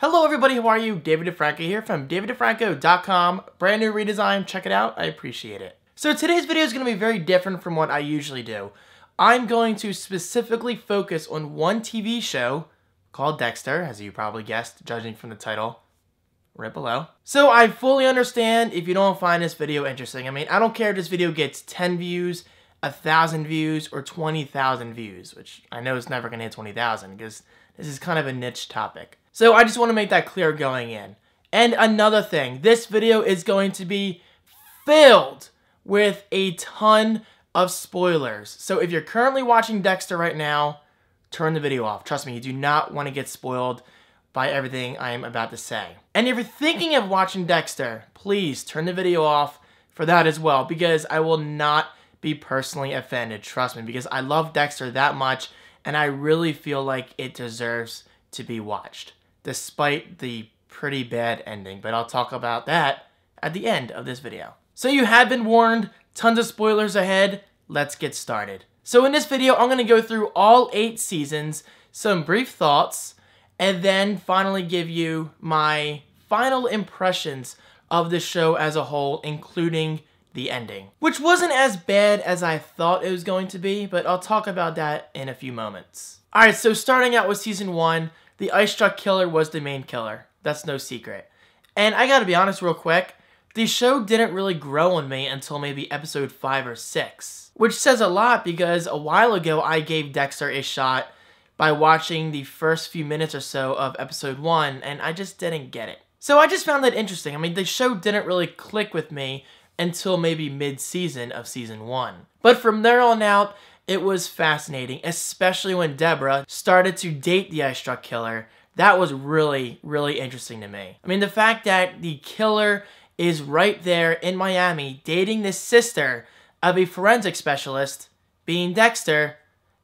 Hello everybody, how are you? David Franco here from daviddefranco.com. Brand new redesign, check it out, I appreciate it. So today's video is going to be very different from what I usually do. I'm going to specifically focus on one TV show called Dexter, as you probably guessed, judging from the title right below. So I fully understand if you don't find this video interesting. I mean, I don't care if this video gets 10 views, 1,000 views, or 20,000 views, which I know is never going to hit 20,000 because this is kind of a niche topic. So I just want to make that clear going in. And another thing, this video is going to be filled with a ton of spoilers. So if you're currently watching Dexter right now, turn the video off. Trust me, you do not want to get spoiled by everything I am about to say. And if you're thinking of watching Dexter, please turn the video off for that as well, because I will not be personally offended. Trust me, because I love Dexter that much, and I really feel like it deserves to be watched, despite the pretty bad ending, but I'll talk about that at the end of this video. So you have been warned, tons of spoilers ahead, let's get started. So in this video, I'm going to go through all 8 seasons, some brief thoughts, and then finally give you my final impressions of the show as a whole, including the ending, which wasn't as bad as I thought it was going to be, but I'll talk about that in a few moments. Alright, so starting out with season 1, the ice truck killer was the main killer. That's no secret. And I gotta be honest real quick, the show didn't really grow on me until maybe episode 5 or 6. Which says a lot because a while ago I gave Dexter a shot by watching the first few minutes or so of episode 1 and I just didn't get it. So I just found that interesting. I mean, the show didn't really click with me until maybe mid-season of season 1. But from there on out, it was fascinating, especially when Debra started to date the ice truck killer. That was really, really interesting to me. I mean, the fact that the killer is right there in Miami dating the sister of a forensic specialist, being Dexter,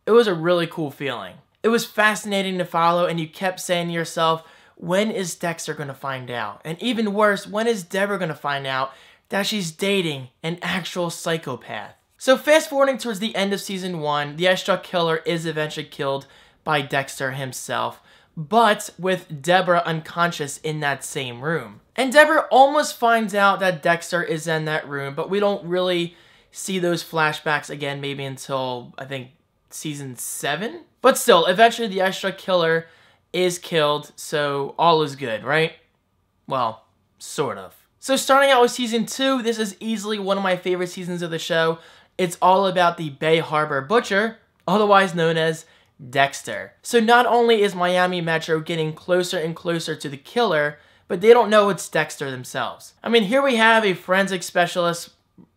it was a really cool feeling. It was fascinating to follow, and you kept saying to yourself, when is Dexter going to find out? And even worse, when is Debra going to find out that she's dating an actual psychopath? So fast forwarding towards the end of season 1, the ice truck killer is eventually killed by Dexter himself, but with Debra unconscious in that same room. And Debra almost finds out that Dexter is in that room, but we don't really see those flashbacks again maybe until, I think, season 7? But still, eventually the ice truck killer is killed, so all is good, right? Well, sort of. So starting out with season 2, this is easily one of my favorite seasons of the show. It's all about the Bay Harbor Butcher, otherwise known as Dexter. So not only is Miami Metro getting closer and closer to the killer, but they don't know it's Dexter themselves. I mean, here we have a forensic specialist,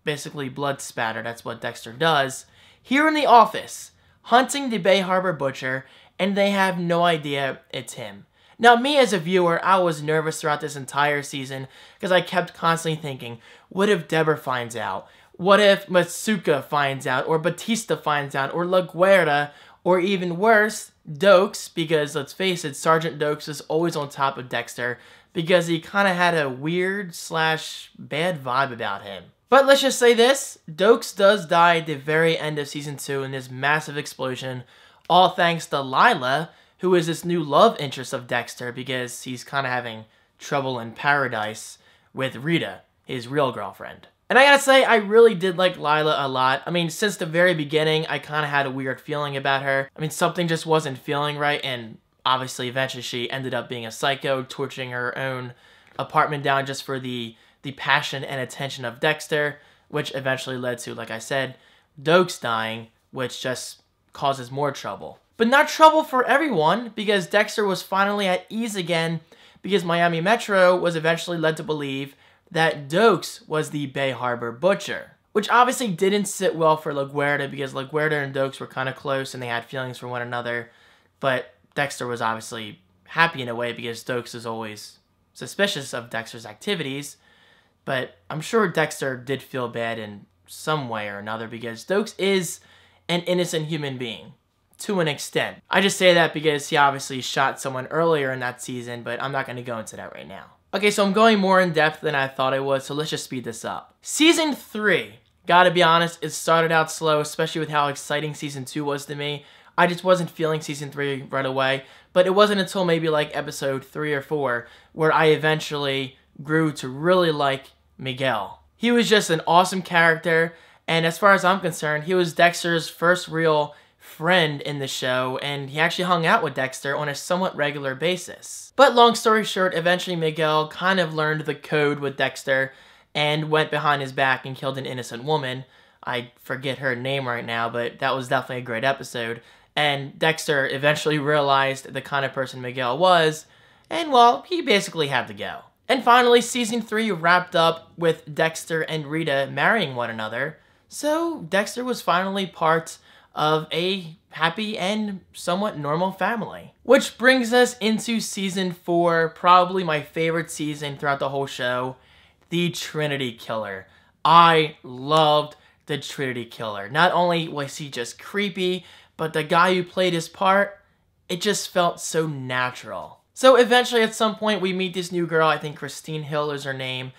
basically blood spatter, that's what Dexter does, here in the office, hunting the Bay Harbor Butcher, and they have no idea it's him. Now, me as a viewer, I was nervous throughout this entire season because I kept constantly thinking, what if Debra finds out? What if Mckay finds out, or Batista finds out, or LaGuerta, or even worse, Dokes, because let's face it, Sergeant Dokes is always on top of Dexter because he kind of had a weird / bad vibe about him. But let's just say this, Dokes does die at the very end of season 2 in this massive explosion, all thanks to Lila, who is this new love interest of Dexter because he's kind of having trouble in paradise with Rita, his real girlfriend. And I gotta say, I really did like Lila a lot. I mean, since the very beginning, I kind of had a weird feeling about her. I mean, something just wasn't feeling right, and obviously, eventually, she ended up being a psycho, torching her own apartment down just for the passion and attention of Dexter, which eventually led to, like I said, Dokes dying, which just causes more trouble. But not trouble for everyone, because Dexter was finally at ease again, because Miami Metro was eventually led to believe that Dokes was the Bay Harbor Butcher, which obviously didn't sit well for LaGuerta because LaGuerta and Dokes were kind of close and they had feelings for one another, but Dexter was obviously happy in a way because Dokes is always suspicious of Dexter's activities, but I'm sure Dexter did feel bad in some way or another because Dokes is an innocent human being, to an extent. I just say that because he obviously shot someone earlier in that season, but I'm not going to go into that right now. Okay, so I'm going more in depth than I thought I would, so let's just speed this up. Season 3, gotta be honest, it started out slow, especially with how exciting Season 2 was to me. I just wasn't feeling season 3 right away. But it wasn't until maybe like episode 3 or 4 where I eventually grew to really like Miguel. He was just an awesome character, and as far as I'm concerned, he was Dexter's first real friend in the show, and he actually hung out with Dexter on a somewhat regular basis. But long story short, eventually Miguel kind of learned the code with Dexter and went behind his back and killed an innocent woman. I forget her name right now, but that was definitely a great episode. And Dexter eventually realized the kind of person Miguel was, and well, he basically had to go. And finally, season 3 wrapped up with Dexter and Rita marrying one another, so Dexter was finally part of a happy and somewhat normal family. Which brings us into season 4, probably my favorite season throughout the whole show, the Trinity Killer. I loved the Trinity Killer. Not only was he just creepy, but the guy who played his part, it just felt so natural. So eventually at some point we meet this new girl, I think Christine Hill is her name,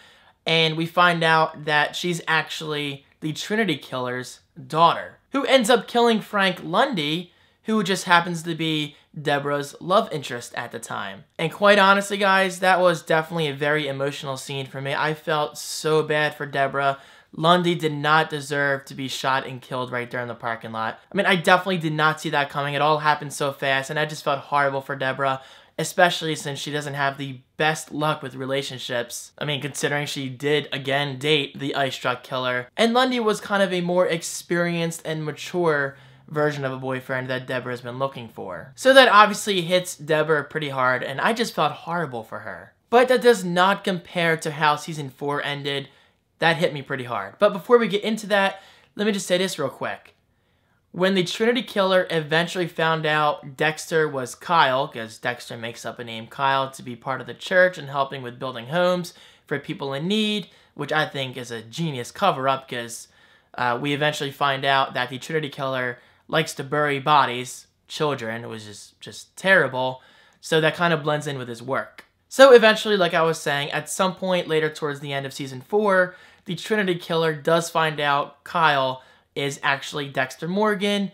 and we find out that she's actually the Trinity Killer's daughter, who ends up killing Frank Lundy, who just happens to be Debra's love interest at the time. And quite honestly, guys, that was definitely a very emotional scene for me. I felt so bad for Debra. Lundy did not deserve to be shot and killed right there in the parking lot. I mean, I definitely did not see that coming. It all happened so fast, and I just felt horrible for Debra, especially since she doesn't have the best luck with relationships. I mean, considering she did, again, date the ice truck killer. And Lundy was kind of a more experienced and mature version of a boyfriend that Debra has been looking for. So that obviously hits Debra pretty hard, and I just felt horrible for her. But that does not compare to how season 4 ended. That hit me pretty hard. But before we get into that, let me just say this real quick. When the Trinity Killer eventually found out Dexter was Kyle, because Dexter makes up a name Kyle to be part of the church and helping with building homes for people in need, which I think is a genius cover-up, because we eventually find out that the Trinity Killer likes to bury bodies, children. It was just terrible. So that kind of blends in with his work. So eventually, like I was saying, at some point later towards the end of season 4, the Trinity Killer does find out Kyle is actually Dexter Morgan.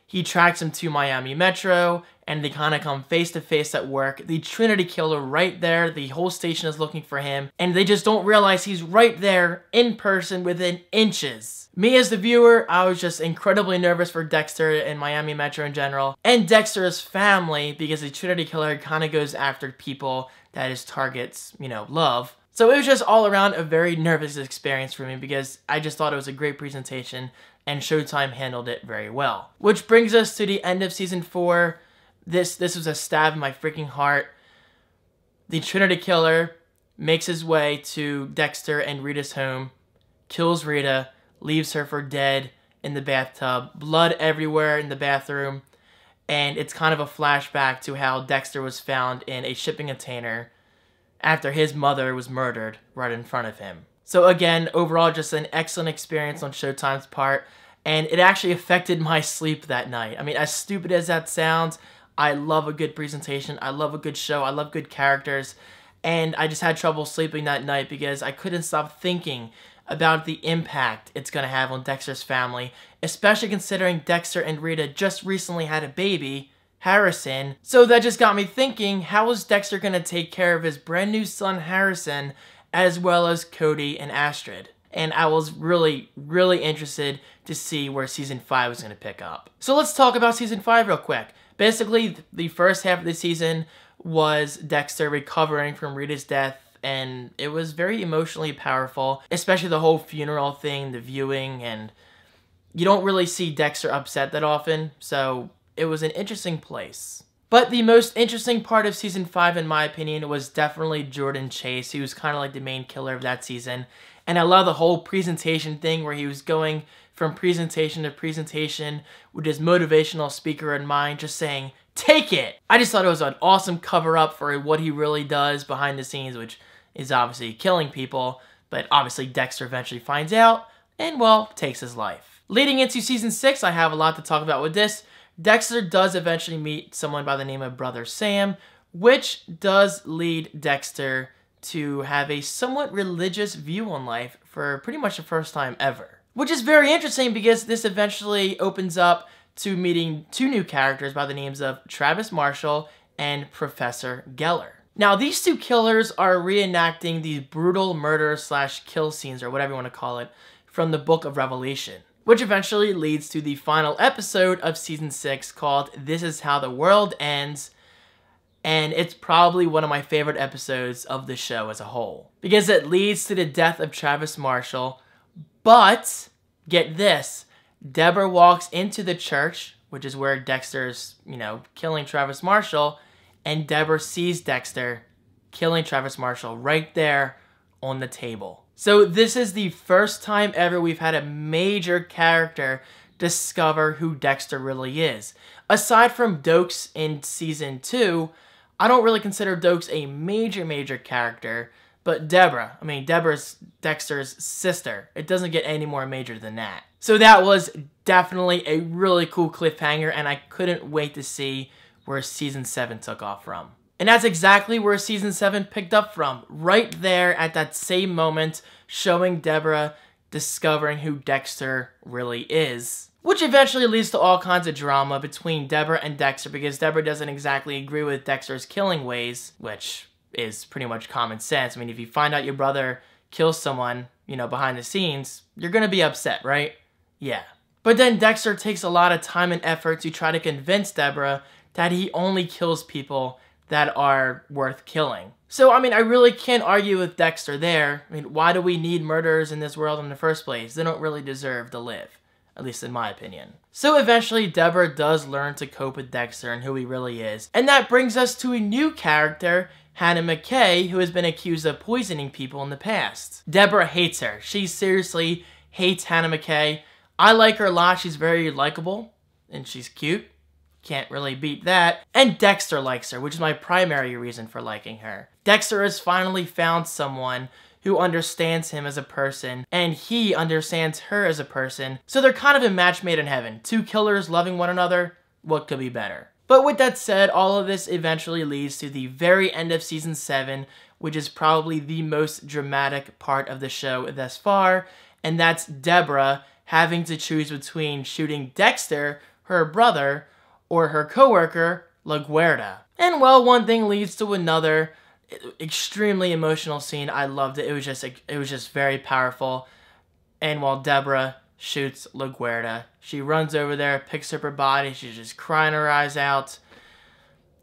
He tracks him to Miami Metro, and they kind of come face to face at work. The Trinity Killer right there, the whole station is looking for him, and they just don't realize he's right there in person within inches. Me as the viewer, I was just incredibly nervous for Dexter and Miami Metro in general, and Dexter's family, because the Trinity Killer kind of goes after people that his targets, you know, love. So it was just all around a very nervous experience for me, because I just thought it was a great presentation and Showtime handled it very well. Which brings us to the end of season 4. This was a stab in my freaking heart. The Trinity Killer makes his way to Dexter and Rita's home, kills Rita, leaves her for dead in the bathtub, blood everywhere in the bathroom, and it's kind of a flashback to how Dexter was found in a shipping container after his mother was murdered right in front of him. So again, overall just an excellent experience on Showtime's part, and it actually affected my sleep that night. I mean, as stupid as that sounds, I love a good presentation, I love a good show, I love good characters, and I just had trouble sleeping that night because I couldn't stop thinking about the impact it's going to have on Dexter's family, especially considering Dexter and Rita just recently had a baby, Harrison. So that just got me thinking, how is Dexter going to take care of his brand new son Harrison, as well as Cody and Astrid? And I was really, really interested to see where season 5 was going to pick up. So let's talk about season 5 real quick. Basically, the first half of the season was Dexter recovering from Rita's death, and it was very emotionally powerful, especially the whole funeral thing, the viewing, and you don't really see Dexter upset that often, so it was an interesting place. But the most interesting part of season 5, in my opinion, was definitely Jordan Chase. He was kind of like the main killer of that season, and I love the whole presentation thing where he was going from presentation to presentation with his motivational speaker in mind, just saying, "Take it!" I just thought it was an awesome cover-up for what he really does behind the scenes, which is obviously killing people, but obviously Dexter eventually finds out and, well, takes his life. Leading into season 6, I have a lot to talk about with this. Dexter does eventually meet someone by the name of Brother Sam, which does lead Dexter to have a somewhat religious view on life for pretty much the first time ever. Which is very interesting because this eventually opens up to meeting two new characters by the names of Travis Marshall and Professor Geller. Now, these two killers are reenacting the brutal murder / kill scenes, or whatever you want to call it, from the Book of Revelation, which eventually leads to the final episode of Season 6 called This Is How the World Ends, and it's probably one of my favorite episodes of the show as a whole, because it leads to the death of Travis Marshall, but, get this, Debra walks into the church, which is where Dexter's, killing Travis Marshall, and Debra sees Dexter killing Travis Marshall right there on the table. So this is the first time ever we've had a major character discover who Dexter really is. Aside from Dokes in Season 2, I don't really consider Dokes a major character, but Debra's Dexter's sister. It doesn't get any more major than that. So that was definitely a really cool cliffhanger, and I couldn't wait to see where Season 7 took off from. And that's exactly where Season 7 picked up from. Right there at that same moment, showing Debra discovering who Dexter really is. Which eventually leads to all kinds of drama between Debra and Dexter, because Debra doesn't exactly agree with Dexter's killing ways, which is pretty much common sense. I mean, if you find out your brother kills someone, behind the scenes, you're gonna be upset, right? Yeah. But then Dexter takes a lot of time and effort to try to convince Debra that he only kills people that are worth killing. So, I really can't argue with Dexter there. Why do we need murderers in this world in the first place? They don't really deserve to live, at least in my opinion. So eventually, Debra does learn to cope with Dexter and who he really is. And that brings us to a new character, Hannah Mckay, who has been accused of poisoning people in the past. Debra hates her. She seriously hates Hannah Mckay. I like her a lot. She's very likable, and she's cute. Can't really beat that. And Dexter likes her, which is my primary reason for liking her. Dexter has finally found someone who understands him as a person, and he understands her as a person. So they're kind of a match made in heaven. Two killers loving one another. What could be better? But with that said, all of this eventually leads to the very end of Season 7, which is probably the most dramatic part of the show thus far, and that's Debra having to choose between shooting Dexter, her brother, or her coworker, LaGuerta. And well, one thing leads to another. Extremely emotional scene. I loved it. It was just very powerful. And while Debra shoots LaGuerta, she runs over there, picks up her body, she's just crying her eyes out.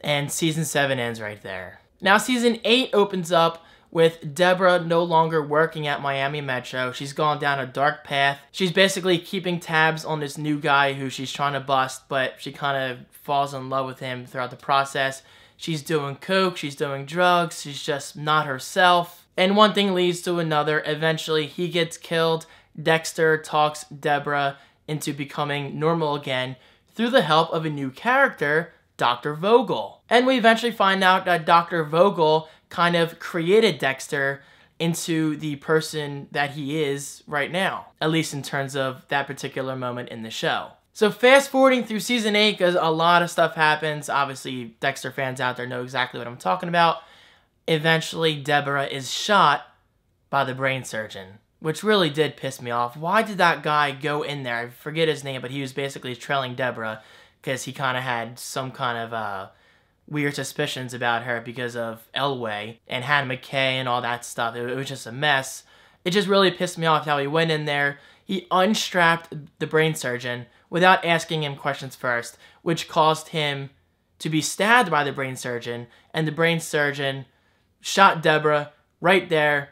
And Season 7 ends right there. Now Season 8 opens up with Debra no longer working at Miami Metro. She's gone down a dark path. She's basically keeping tabs on this new guy who she's trying to bust, but she kind of falls in love with him throughout the process. She's doing coke, she's doing drugs, she's just not herself. And one thing leads to another. Eventually, he gets killed. Dexter talks Debra into becoming normal again through the help of a new character, Dr. Vogel. And we eventually find out that Dr. Vogel kind of created Dexter into the person that he is right now, at least in terms of that particular moment in the show. So fast forwarding through Season 8, because a lot of stuff happens. Obviously, Dexter fans out there know exactly what I'm talking about. Eventually, Debra is shot by the brain surgeon, which really did piss me off. Why did that guy go in there? I forget his name, but he was basically trailing Debra because he kind of had some kind of weird suspicions about her because of Elway and Hannah Mckay and all that stuff. It was just a mess. It just really pissed me off how he went in there. He unstrapped the brain surgeon without asking him questions first, which caused him to be stabbed by the brain surgeon, and the brain surgeon shot Debra right there,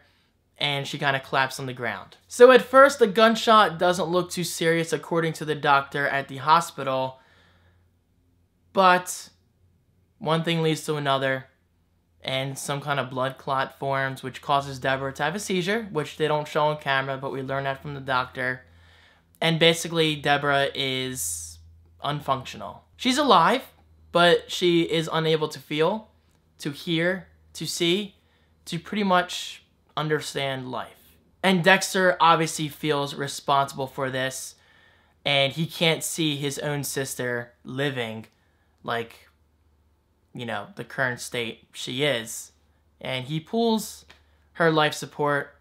and she kind of collapsed on the ground. So at first, the gunshot doesn't look too serious according to the doctor at the hospital, but one thing leads to another, and some kind of blood clot forms, which causes Debra to have a seizure, which they don't show on camera, but we learn that from the doctor. And basically, Debra is unfunctional. She's alive, but she is unable to feel, to hear, to see, to pretty much understand life. And Dexter obviously feels responsible for this, and he can't see his own sister living like, the current state she is. And he pulls her life support,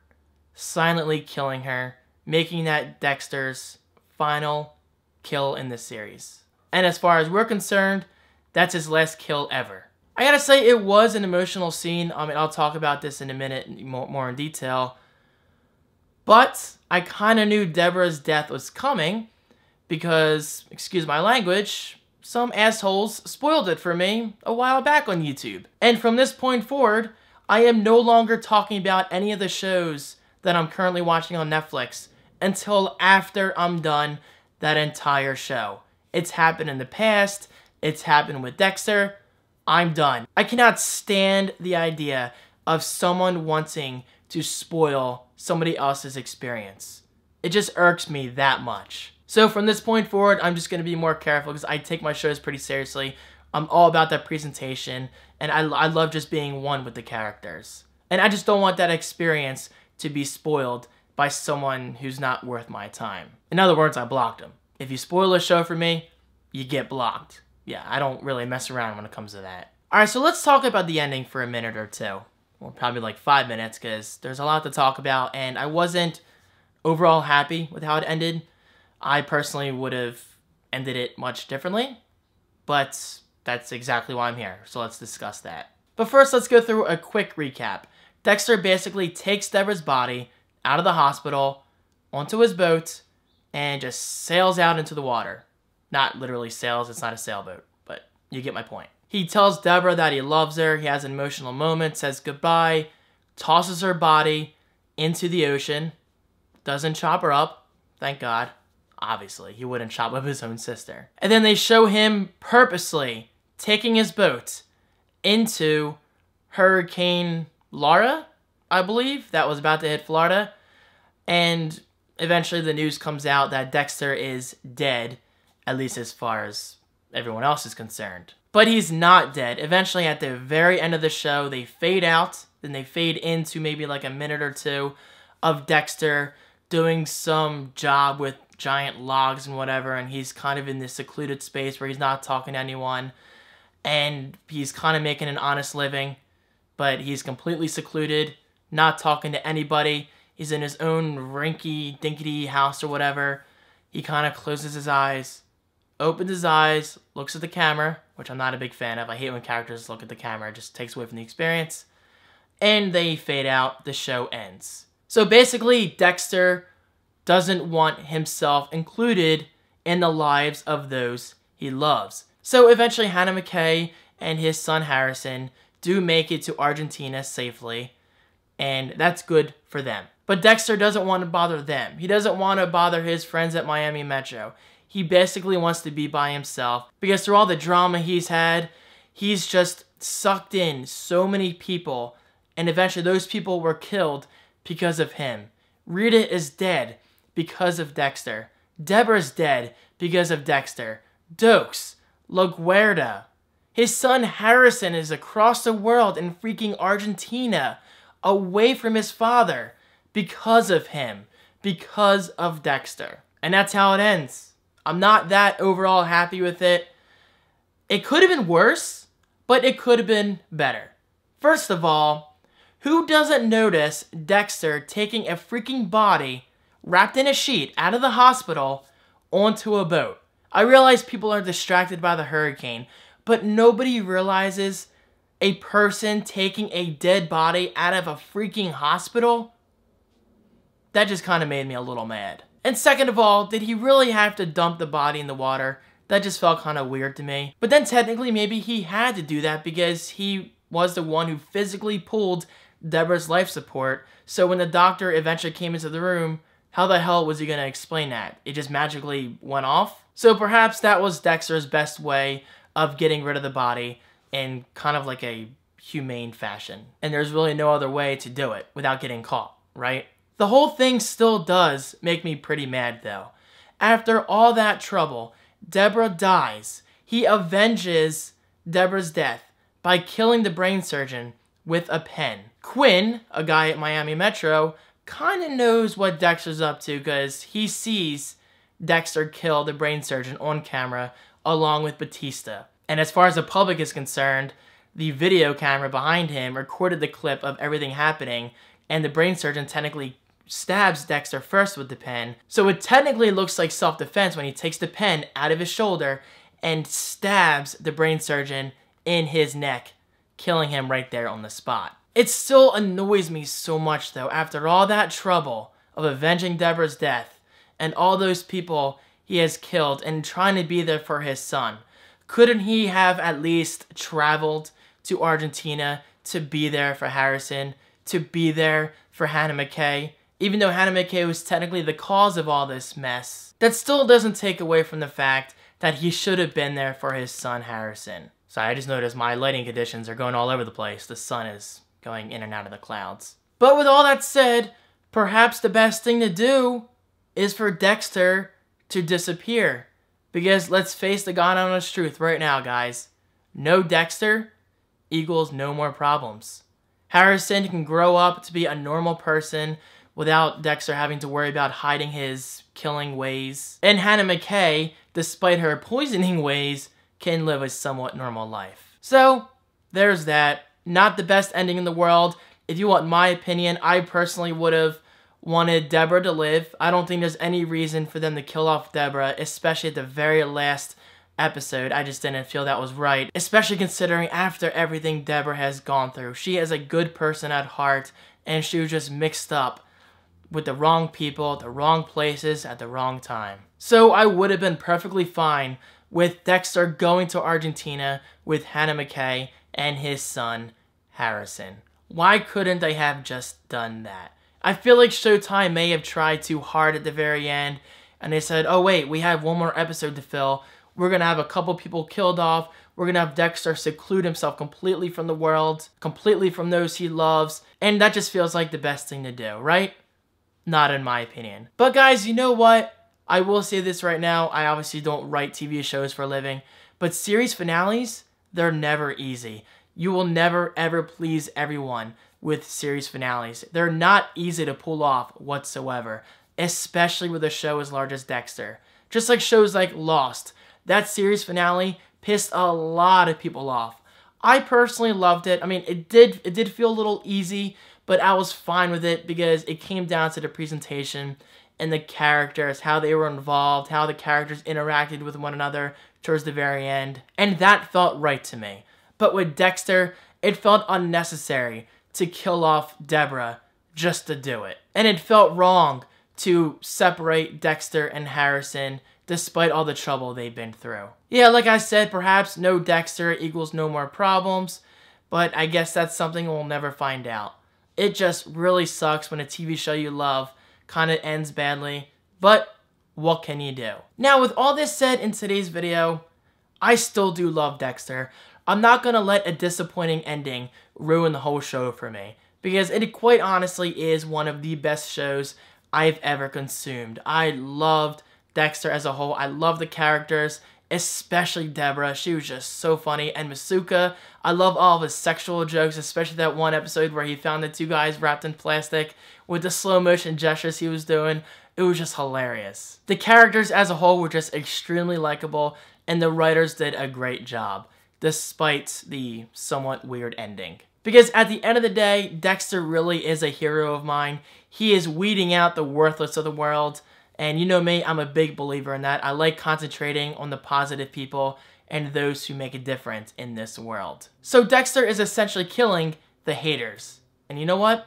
silently killing her, making that Dexter's final kill in this series. And as far as we're concerned, that's his last kill ever. I gotta say, it was an emotional scene. I mean, I'll talk about this in a minute more in detail. But I kind of knew Debra's death was coming because, excuse my language, some assholes spoiled it for me a while back on YouTube. And from this point forward, I am no longer talking about any of the shows that I'm currently watching on Netflix until after I'm done that entire show. It's happened in the past. It's happened with Dexter. I'm done. I cannot stand the idea of someone wanting to spoil somebody else's experience. It just irks me that much. So from this point forward, I'm just going to be more careful because I take my shows pretty seriously. I'm all about that presentation, and I love just being one with the characters. And I just don't want that experience to be spoiled by someone who's not worth my time. In other words, I blocked them. If you spoil a show for me, you get blocked. Yeah, I don't really mess around when it comes to that. Alright, so let's talk about the ending for a minute or two. Well, probably like 5 minutes, because there's a lot to talk about, and I wasn't overall happy with how it ended. I personally would have ended it much differently, but that's exactly why I'm here, so let's discuss that. But first, let's go through a quick recap. Dexter basically takes Debra's body out of the hospital, onto his boat, and just sails out into the water. Not literally sails, it's not a sailboat, but you get my point. He tells Debra that he loves her, he has an emotional moment, says goodbye, tosses her body into the ocean, doesn't chop her up, thank God. Obviously, he wouldn't chop up his own sister. And then they show him purposely taking his boat into Hurricane Laura, I believe, that was about to hit Florida. And eventually the news comes out that Dexter is dead, at least as far as everyone else is concerned. But he's not dead. Eventually, at the very end of the show, they fade out, then they fade into maybe like a minute or two of Dexter doing some job with giant logs and whatever, and he's kind of in this secluded space where he's not talking to anyone, and he's kind of making an honest living, but he's completely secluded, not talking to anybody. He's in his own rinky-dinkity house or whatever. He kind of closes his eyes, opens his eyes, looks at the camera, which I'm not a big fan of. I hate when characters look at the camera. It just takes away from the experience. And they fade out. The show ends. So basically, Dexter doesn't want himself included in the lives of those he loves. So eventually, Hannah Mckay and his son Harrison do make it to Argentina safely, and that's good for them. But Dexter doesn't want to bother them. He doesn't want to bother his friends at Miami Metro. He basically wants to be by himself because through all the drama he's had, he's just sucked in so many people, and eventually those people were killed because of him. Rita is dead because of Dexter. Debra's dead because of Dexter. Dokes, LaGuardia. His son Harrison is across the world in freaking Argentina, away from his father, because of him, because of Dexter. And that's how it ends. I'm not that overall happy with it. It could have been worse, but it could have been better. First of all, who doesn't notice Dexter taking a freaking body wrapped in a sheet out of the hospital onto a boat? I realize people are distracted by the hurricane, but nobody realizes a person taking a dead body out of a freaking hospital? That just kind of made me a little mad. And second of all, did he really have to dump the body in the water? That just felt kind of weird to me. But then technically maybe he had to do that because he was the one who physically pulled Debra's life support. So when the doctor eventually came into the room, how the hell was he going to explain that? It just magically went off? So perhaps that was Dexter's best way of getting rid of the body in kind of like a humane fashion. And there's really no other way to do it without getting caught, right? The whole thing still does make me pretty mad though. After all that trouble, Debra dies. He avenges Debra's death by killing the brain surgeon with a pen. Quinn, a guy at Miami Metro, kind of knows what Dexter's up to because he sees Dexter kill the brain surgeon on camera along with Batista. And as far as the public is concerned, the video camera behind him recorded the clip of everything happening, and the brain surgeon technically stabs Dexter first with the pen. So it technically looks like self-defense when he takes the pen out of his shoulder and stabs the brain surgeon in his neck, killing him right there on the spot. It still annoys me so much though, after all that trouble of avenging Debra's death and all those people he has killed and trying to be there for his son. Couldn't he have at least traveled to Argentina to be there for Harrison, to be there for Hannah Mckay? Even though Hannah Mckay was technically the cause of all this mess, that still doesn't take away from the fact that he should have been there for his son Harrison. Sorry, I just noticed my lighting conditions are going all over the place. The sun is going in and out of the clouds. But with all that said, perhaps the best thing to do is for Dexter to disappear. Because let's face the God honest truth right now, guys. No Dexter equals no more problems. Harrison can grow up to be a normal person without Dexter having to worry about hiding his killing ways. And Hannah Mckay, despite her poisoning ways, can live a somewhat normal life. So, there's that. Not the best ending in the world. If you want my opinion, I personally would have wanted Debra to live. I don't think there's any reason for them to kill off Debra, especially at the very last episode. I just didn't feel that was right, especially considering after everything Debra has gone through. She is a good person at heart, and she was just mixed up with the wrong people, the wrong places, at the wrong time. So I would have been perfectly fine with Dexter going to Argentina with Hannah Mckay and his son, Harrison. Why couldn't they have just done that? I feel like Showtime may have tried too hard at the very end, and they said, oh wait, we have one more episode to fill. We're going to have a couple people killed off. We're going to have Dexter seclude himself completely from the world, completely from those he loves, and that just feels like the best thing to do, right? Not in my opinion. But guys, you know what? I will say this right now. I obviously don't write TV shows for a living, but series finales, they're never easy. You will never ever please everyone with series finales. They're not easy to pull off whatsoever, especially with a show as large as Dexter. Just like shows like Lost, that series finale pissed a lot of people off. I personally loved it. I mean, it did feel a little easy, but I was fine with it because it came down to the presentation and the characters, how they were involved, how the characters interacted with one another towards the very end, and that felt right to me. But with Dexter, it felt unnecessary to kill off Debra just to do it. And it felt wrong to separate Dexter and Harrison despite all the trouble they've been through. Yeah, like I said, perhaps no Dexter equals no more problems, but I guess that's something we'll never find out. It just really sucks when a TV show you love kind of ends badly, but what can you do? Now, with all this said in today's video, I still do love Dexter. I'm not going to let a disappointing ending ruin the whole show for me, because it quite honestly is one of the best shows I've ever consumed. I loved Dexter as a whole. I love the characters, especially Debra. She was just so funny. And Masuka, I love all of his sexual jokes, especially that one episode where he found the two guys wrapped in plastic with the slow motion gestures he was doing. It was just hilarious. The characters as a whole were just extremely likable, and the writers did a great job, despite the somewhat weird ending. Because at the end of the day, Dexter really is a hero of mine. He is weeding out the worthless of the world. And you know me, I'm a big believer in that. I like concentrating on the positive people and those who make a difference in this world. So Dexter is essentially killing the haters. And you know what?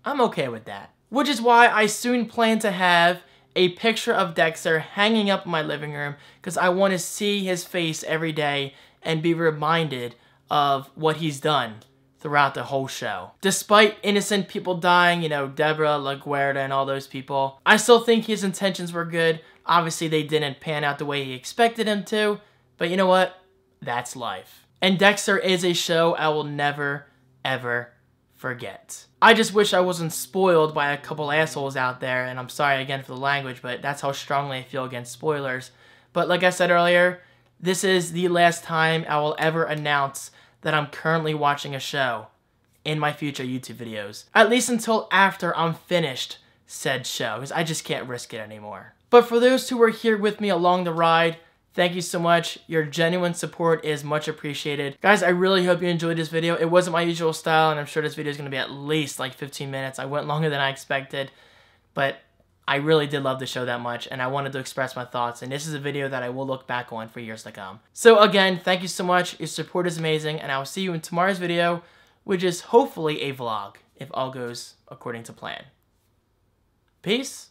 I'm okay with that. Which is why I soon plan to have a picture of Dexter hanging up in my living room, because I want to see his face every day and be reminded of what he's done throughout the whole show. Despite innocent people dying, you know, Debra, LaGuardia, and all those people, I still think his intentions were good. Obviously, they didn't pan out the way he expected him to, but you know what? That's life. And Dexter is a show I will never, ever forget. I just wish I wasn't spoiled by a couple assholes out there, and I'm sorry again for the language, but that's how strongly I feel against spoilers. But like I said earlier, this is the last time I will ever announce that I'm currently watching a show in my future YouTube videos. At least until after I'm finished said show, because I just can't risk it anymore. But for those who were here with me along the ride, thank you so much. Your genuine support is much appreciated. Guys, I really hope you enjoyed this video. It wasn't my usual style, and I'm sure this video is going to be at least like 15 minutes. I went longer than I expected, but I really did love the show that much, and I wanted to express my thoughts, and this is a video that I will look back on for years to come. So again, thank you so much. Your support is amazing, and I will see you in tomorrow's video, which is hopefully a vlog, if all goes according to plan. Peace.